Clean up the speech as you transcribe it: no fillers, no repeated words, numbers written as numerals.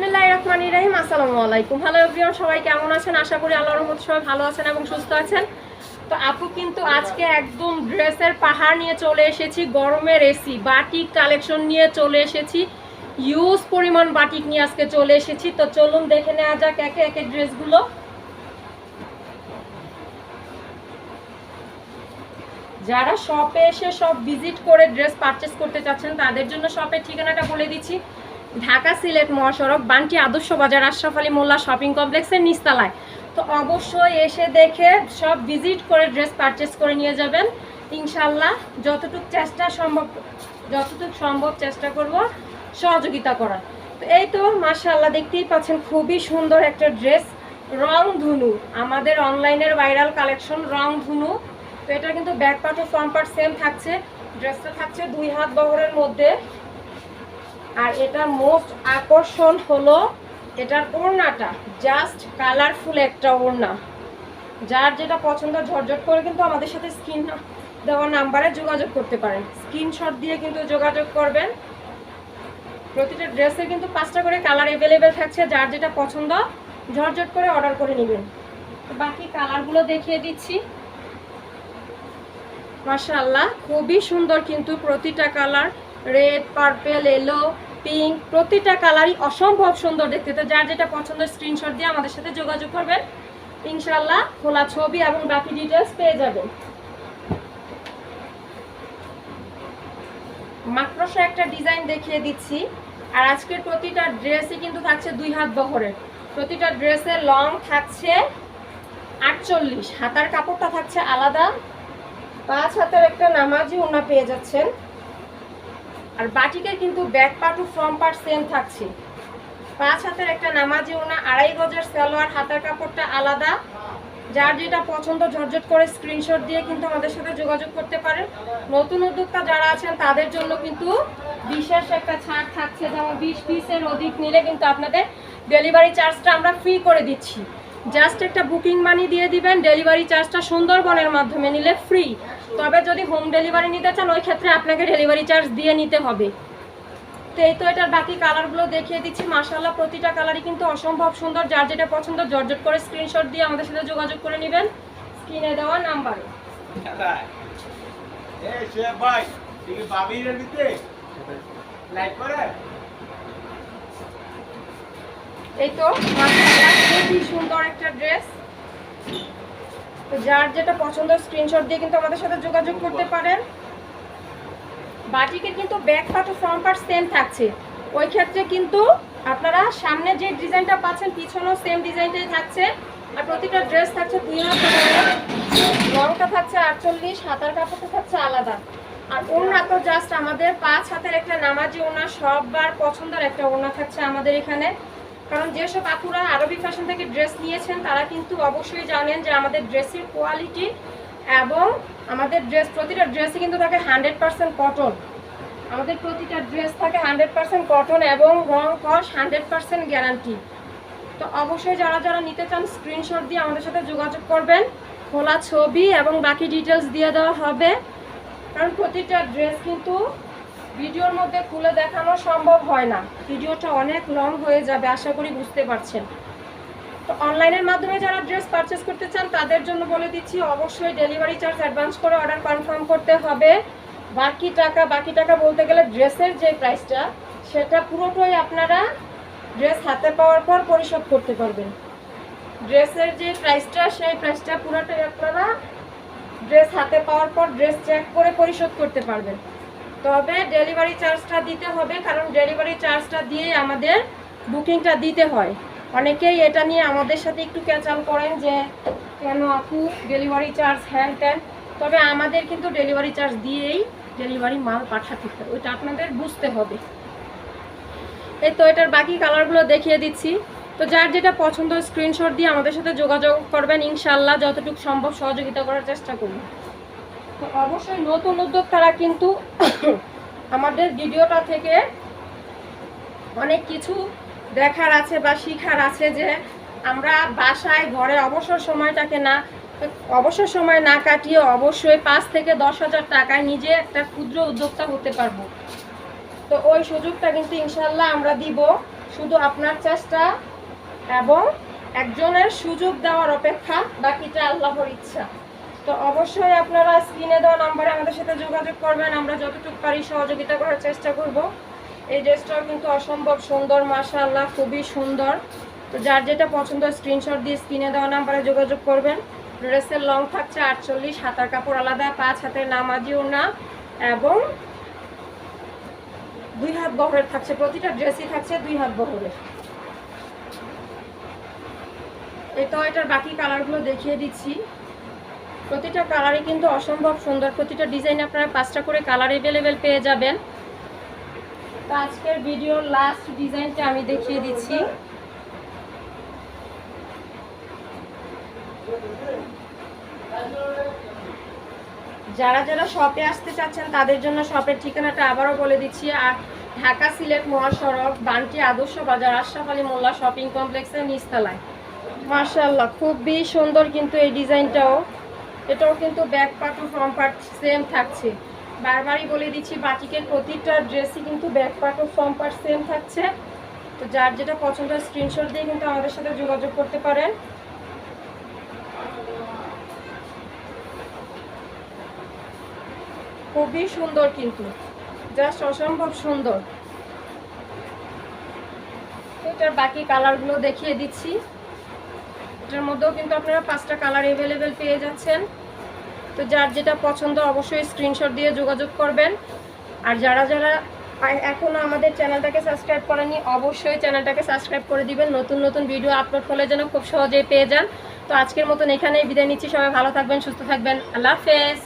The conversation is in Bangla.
বিসমিল্লাহির রহমানির রহিম। আসসালামু আলাইকুম। হ্যালো এভরিওয়ান, সবাই কেমন আছেন? আশা করি আল্লাহর রহমতে সবাই ভালো আছেন এবং সুস্থ আছেন। তো আপু কিন্তু আজকে একদম ড্রেসের পাহাড় নিয়ে চলে এসেছি। গরমের এসি বাটিক কালেকশন নিয়ে চলে এসেছি। ইউজ পরিমাণ বাটিক নিয়ে আজকে চলে এসেছি। তো চলুন দেখে নেওয়া যাক একে একে ড্রেসগুলো। যারা শপে এসে সব ভিজিট করে ড্রেস পারচেস করতে চাচ্ছেন তাদের জন্য শপের ঠিকানাটা বলে দিচ্ছি। ঢাকা সিলেট মহাসড়ক, বান্টি আদর্শ বাজার, আশরাফ আলী মোল্লা শপিং কমপ্লেক্সের নিচতলায়। তো অবশ্যই এসে দেখে সব ভিজিট করে ড্রেস পারচেস করে নিয়ে যাবেন ইনশাল্লাহ। যতটুকু সম্ভব চেষ্টা করব সহযোগিতা করার। তো এই তো মাশাআল্লাহ দেখতেই পাচ্ছেন, খুবই সুন্দর একটা ড্রেস, রং ধুনু, আমাদের অনলাইনের ভাইরাল কালেকশন রং ধুনু। তো এটা কিন্তু ব্যাক পার্ট ও ফ্রন্ট পার্ট সেম থাকছে। ড্রেসটা থাকছে 2 হাত বহরের মধ্যে। আর এটা মোস্ট আকর্ষণ হলো এটার ওড়নাটা, জাস্ট কালারফুল একটা ওড়না। যার যেটা পছন্দ ঝরঝট করে কিন্তু আমাদের সাথে স্ক্রিন দেওয়া নাম্বারে যোগাযোগ করতে পারেন। স্ক্রিনশট দিয়ে কিন্তু যোগাযোগ করবেন। প্রতিটা ড্রেসে কিন্তু 5টা করে কালার অ্যাভেলেবেল থাকছে, যার যেটা পছন্দ ঝরঝট করে অর্ডার করে নেবেন। তো বাকি কালারগুলো দেখিয়ে দিচ্ছি। মাশাআল্লাহ খুবই সুন্দর, কিন্তু প্রতিটা colour red, purple, yellow, pink, প্রতিটা কালারই অসম্ভব সুন্দর দেখতে। তো যার যেটা পছন্দ স্ক্রিনশট দিয়ে আমাদের সাথে যোগাযোগ করবেন ইনশাআল্লাহ। খোলা ছবি এবং বাকি ডিটেলস পেয়ে যাবেন। মাকড়সা একটা ডিজাইন দেখিয়ে দিচ্ছি। আর আজকের প্রতিটা ড্রেসই কিন্তু থাকছে 2 হাত বহরের। প্রতিটা ড্রেসের লং থাকছে 48, হাতার কাপড়টা থাকছে আলাদা। 5 হাতের একটা নামাজি ওড়না পেয়ে যাচ্ছেন। আর বাটিকের কিন্তু ব্যাক পার্ট ও ফ্রন্ট পার্ট সেম থাকছে। 5 হাতের একটা নামাজি ওড়না, 2.5 গজের সালোয়ার, হাতার কাপড়টা আলাদা। যার যেটা পছন্দ ঝরঝট করে স্ক্রিনশট দিয়ে কিন্তু আমাদের সাথে যোগাযোগ করতে পারেন। নতুন উদ্যোক্তা যারা আছেন তাদের জন্য কিন্তু বিশেষ একটা ছাড় থাকছে, যেমন 20 পিসের অধিক নিলে কিন্তু আপনাদের ডেলিভারি চার্জটা আমরা ফ্রি করে দিচ্ছি। জাস্ট একটা বুকিং মানি দিয়ে দিবেন, ডেলিভারি চার্জটা সুন্দরবনের মাধ্যমে নিলে ফ্রি। তবে যদি হোম ডেলিভারি নিতে চান ওই ক্ষেত্রে আপনাকে ডেলিভারি চার্জ দিয়ে নিতে হবে। তো এই তো এটার বাকি কালারগুলো দেখিয়ে দিচ্ছি। মাশাআল্লাহ প্রতিটা কালারই কিন্তু অসম্ভব সুন্দর। যার যেটা পছন্দ জর্জট করে স্ক্রিনশট দিয়ে আমাদের সাথে যোগাযোগ করে নেবেন স্ক্রিনে দেওয়া নাম্বারে। এই তো মাশাআল্লাহ খুবই সুন্দর একটা ড্রেস। তো যার যেটা পছন্দ স্ক্রিনশট দিয়ে কিন্তু আমাদের সাথে যোগাযোগ করতে পারেন। বাটিকের কিন্তু ব্যাক পার্ট ও ফ্রন্ট পার্ট সেম থাকছে। ওই ক্ষেত্রে কিন্তু আপনারা সামনে যে ডিজাইনটা পাচ্ছেন পিছনেও সেম ডিজাইনটাই থাকছে। আর প্রতিটা ড্রেস থাকছে 2 হাত বহরের, রংটা থাকছে 48, হাতার কাপড়টা থাকছে আলাদা। আর ওড়না তো জাস্ট আমাদের 5 হাতের একটা নামাজি ওড়না, সববার পছন্দের একটা ওড়না থাকছে আমাদের এখানে। কারণ যেসব আপুরা আরবি ফ্যাশন থেকে ড্রেস নিয়েছেন তারা কিন্তু অবশ্যই জানেন যে আমাদের ড্রেসের কোয়ালিটি এবং আমাদের প্রতিটা ড্রেসে কিন্তু থাকে 100% কটন। আমাদের প্রতিটা ড্রেস থাকে 100% কটন এবং রং কস 100% গ্যারান্টি। তো অবশ্যই যারা যারা নিতে চান স্ক্রিনশট দিয়ে আমাদের সাথে যোগাযোগ করবেন। খোলা ছবি এবং বাকি ডিটেলস দিয়ে দেওয়া হবে। কারণ প্রতিটা ড্রেস কিন্তু ভিডিওর মধ্যে খুলে দেখানো সম্ভব হয় না, ভিডিওটা অনেক লং হয়ে যাবে, আশা করি বুঝতে পারছেন। তো অনলাইনের মাধ্যমে যারা ড্রেস পারচেস করতে চান তাদের জন্য বলে দিচ্ছি অবশ্যই ডেলিভারি চার্জ অ্যাডভান্স করে অর্ডার কনফার্ম করতে হবে। বাকি টাকা বলতে গেলে ড্রেসের যে প্রাইসটা সেটা পুরোটাই আপনারা ড্রেস হাতে পাওয়ার পর পরিশোধ করতে পারবেন। ড্রেসের যে প্রাইসটা সেই প্রাইসটা পুরোটাই আপনারা ড্রেস হাতে পাওয়ার পর ড্রেস চেক করে পরিশোধ করতে পারবেন। তবে ডেলিভারি চার্জটা দিতে হবে, কারণ ডেলিভারি চার্জটা দিয়ে আমাদের বুকিংটা দিতে হয়। অনেকেই এটা নিয়ে আমাদের সাথে একটু ক্যাচাল করেন যে কেন আপু ডেলিভারি চার্জ হ্যান ত্যান। তবে আমাদের কিন্তু ডেলিভারি চার্জ দিয়েই ডেলিভারি মাল পাঠাতে হয়, ওইটা আপনাদের বুঝতে হবে। এই তো এটার বাকি কালারগুলো দেখিয়ে দিচ্ছি। তো যার যেটা পছন্দ স্ক্রিনশট দিয়ে আমাদের সাথে যোগাযোগ করবেন ইনশাআল্লাহ, যতটুকু সম্ভব সহযোগিতা করার চেষ্টা করব। তো অবশ্যই নতুন উদ্যোক্তারা কিন্তু আমাদের ভিডিওটা থেকে অনেক কিছু দেখার আছে বা শিখার আছে, যে আমরা বাসায় ঘরে অবসর সময় না কাটিয়ে অবশ্যই 5 থেকে 10 হাজার টাকায় নিজে একটা ক্ষুদ্র উদ্যোক্তা হতে পারবো। তো ওই সুযোগটা কিন্তু ইনশাল্লাহ আমরা দিব। শুধু আপনার চেষ্টা এবং একজনের সুযোগ দেওয়ার অপেক্ষা, বাকিটা আল্লাহর ইচ্ছা। তো অবশ্যই আপনারা স্ক্রিনে দেওয়া নাম্বারে আমাদের সাথে যোগাযোগ করবেন, আমরা যতটুকু পারি সহযোগিতা করার চেষ্টা করব। এই ড্রেসটাও কিন্তু অসম্ভব সুন্দর, মাশাআল্লাহ খুবই সুন্দর। তো যার যেটা পছন্দ স্ক্রিনশট দিয়ে স্ক্রিনে দেওয়া নাম্বারে যোগাযোগ করবেন। ড্রেসের লং থাকছে 48, হাতার কাপড় আলাদা, 5 হাতের নামাজি ওড়না এবং 2 হাত বহরের থাকছে। প্রতিটা ড্রেসই থাকছে 2 হাত বহরের। এই তো এটার বাকি কালারগুলো দেখিয়ে দিচ্ছি। প্রতিটা কালারই কিন্তু অসম্ভব সুন্দর। প্রতিটা ডিজাইনে আপনারা 5টা করে কালার অ্যাভেলেবেল পেয়ে যাবেন। তো আজকের ভিডিওর লাস্ট ডিজাইনটা আমি দেখিয়ে দিচ্ছি। যারা যারা শপে আসতে চাচ্ছেন তাদের জন্য শপের ঠিকানাটা আবারও বলে দিচ্ছি। আর ঢাকা সিলেট মহাসড়ক, বান্টি আদর্শ বাজার, আশরাফ আলী মোল্লা শপিং কমপ্লেক্সের নিচতলায়। মাশাআল্লাহ খুবই সুন্দর কিন্তু এই ডিজাইনটাও। এটাও কিন্তু ব্যাক পার্ট ও ফ্রন্ট পার্ট সেম থাকছে। বারবারই বলে দিচ্ছি, বাটিকের প্রতিটা ড্রেসই কিন্তু ব্যাক পার্ট ও ফ্রন্ট পার্ট সেম থাকছে। তো যার যেটা পছন্দ স্ক্রিনশট দিয়ে কিন্তু আমাদের সাথে যোগাযোগ করতে পারেন। খুবই সুন্দর কিন্তু, জাস্ট অসম্ভব সুন্দর। এটার বাকি কালারগুলো দেখিয়ে দিচ্ছি। এটার মধ্যেও কিন্তু আপনারা 5টা কালার অ্যাভেলেবেল পেয়ে যাচ্ছেন। তো যার যেটা পছন্দ অবশ্যই স্ক্রিনশট দিয়ে যোগাযোগ করবেন। আর যারা যারা এখনও আমাদের চ্যানেলটাকে সাবস্ক্রাইব করেনি অবশ্যই চ্যানেলটাকে সাবস্ক্রাইব করে দিবেন, নতুন নতুন ভিডিও আপলোড হলে যেন খুব সহজেই পেয়ে যান। তো আজকের মতন এখানেই বিদায় নিচ্ছি। সবাই ভালো থাকবেন, সুস্থ থাকবেন। আল্লাহ হাফেজ।